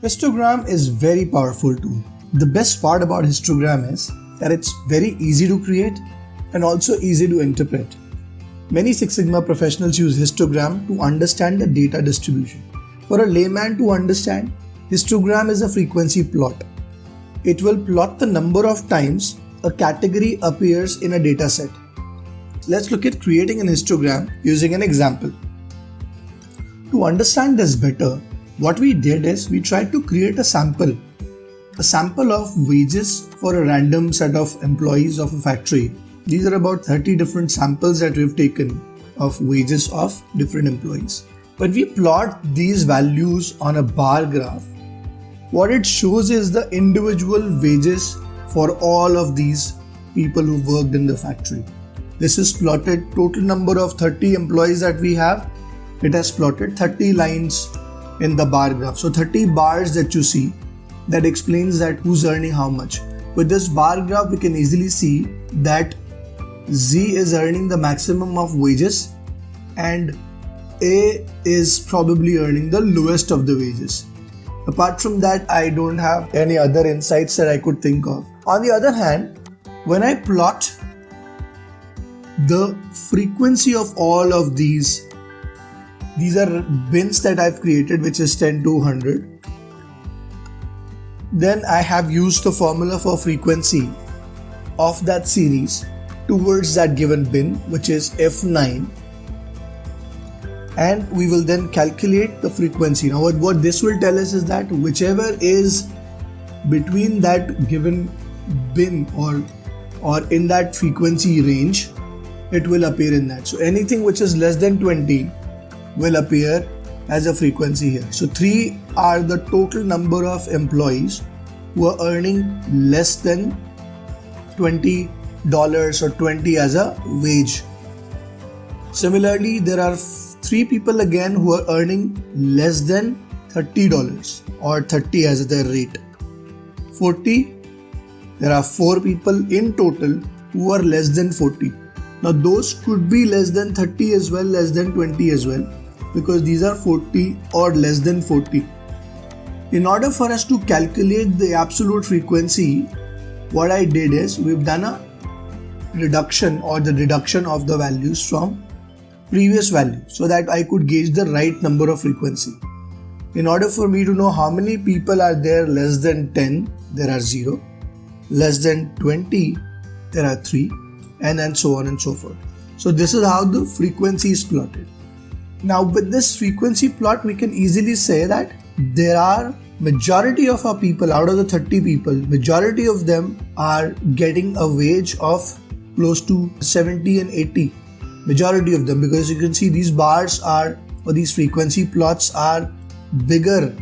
Histogram is very powerful tool. The best part about histogram is that it's very easy to create and also easy to interpret. Many Six Sigma professionals use histogram to understand the data distribution. For a layman to understand, histogram is a frequency plot. It will plot the number of times a category appears in a data set. Let's look at creating an histogram using an example. To understand this better, what we did is we tried to create a sample of wages for a random set of employees of a factory. These are about 30 different samples that we've taken of wages of different employees. When we plot these values on a bar graph, what it shows is the individual wages for all of these people who worked in the factory. This is plotted total number of 30 employees that we have. It has plotted 30 lines in the bar graph. So 30 bars that you see, that explains that who's earning how much. With this bar graph, we can easily see that Z is earning the maximum of wages and A is probably earning the lowest of the wages. Apart from that, I don't have any other insights that I could think of. On the other hand, when I plot the frequency of all of these are bins that I've created, which is 10 to 100. Then I have used the formula for frequency of that series towards that given bin, which is F9. And we will then calculate the frequency. Now what this will tell us is that whichever is between that given bin or in that frequency range, it will appear in that. So anything which is less than 20 will appear as a frequency here. So 3 are the total number of employees who are earning less than $20 or 20 as a wage. Similarly, there are 3 people again who are earning less than $30 or 30 as their rate. 40, there are 4 people in total who are less than 40. Now those could be less than 30 as well, less than 20 as well, because these are 40 or less than 40. In order for us to calculate the absolute frequency, what I did is we've done a reduction or the deduction of the values from previous value so that I could gauge the right number of frequency. In order for me to know how many people are there less than 10, there are 0, less than 20, there are 3, and so on and so forth. So this is how the frequency is plotted. Now with this frequency plot, we can easily say that there are majority of our people, out of the 30 people, majority of them are getting a wage of close to 70 and 80. Majority of them, because you can see these bars are, or these frequency plots are bigger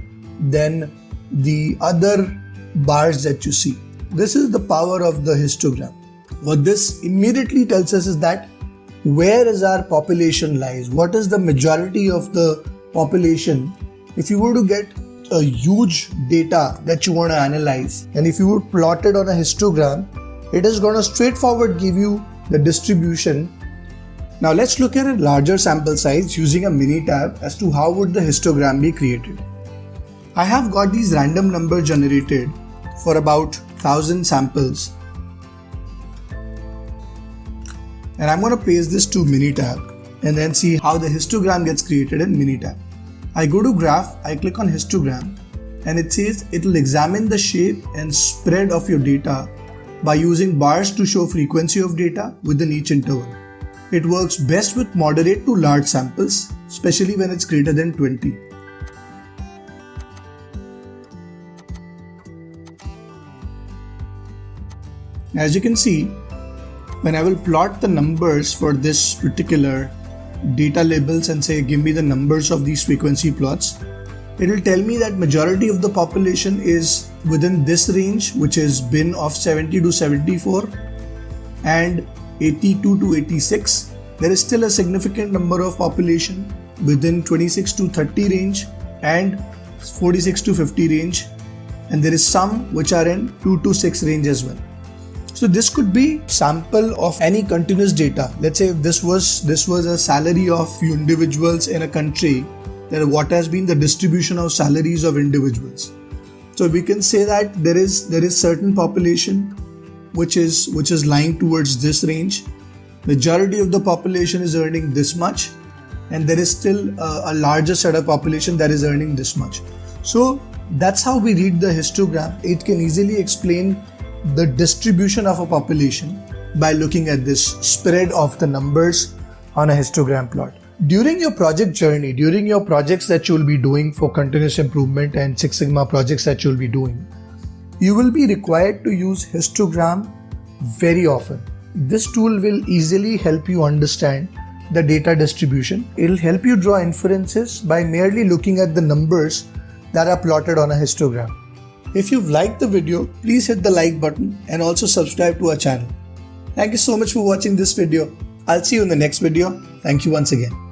than the other bars that you see. This is the power of the histogram. What this immediately tells us is that where is our population lies? What is the majority of the population? If you were to get a huge data that you want to analyze, and if you would plot it on a histogram, it is going to straightforward give you the distribution. Now let's look at a larger sample size using a Minitab as to how would the histogram be created. I have got these random numbers generated for about 1000 samples. And I'm going to paste this to Minitab and then see how the histogram gets created in Minitab. I go to graph, I click on histogram, and it says it will examine the shape and spread of your data by using bars to show frequency of data within each interval. It works best with moderate to large samples, especially when it's greater than 20. As you can see, when I will plot the numbers for this particular data labels and say give me the numbers of these frequency plots, it will tell me that majority of the population is within this range, which is bin of 70 to 74 and 82 to 86. There is still a significant number of population within 26 to 30 range and 46 to 50 range, and there is some which are in 2 to 6 range as well. So this could be sample of any continuous data. Let's say if this was a salary of few individuals in a country, then what has been the distribution of salaries of individuals. So we can say that there is certain population which is lying towards this range. Majority of the population is earning this much, and there is still a larger set of population that is earning this much. So that's how we read the histogram. It can easily explain the distribution of a population by looking at this spread of the numbers on a histogram plot. During your project journey, during your projects that you will be doing for continuous improvement and Six Sigma projects that you will be doing, you will be required to use histogram very often. This tool will easily help you understand the data distribution. It will help you draw inferences by merely looking at the numbers that are plotted on a histogram. If you've liked the video, please hit the like button and also subscribe to our channel. Thank you so much for watching this video. I'll see you in the next video. Thank you once again.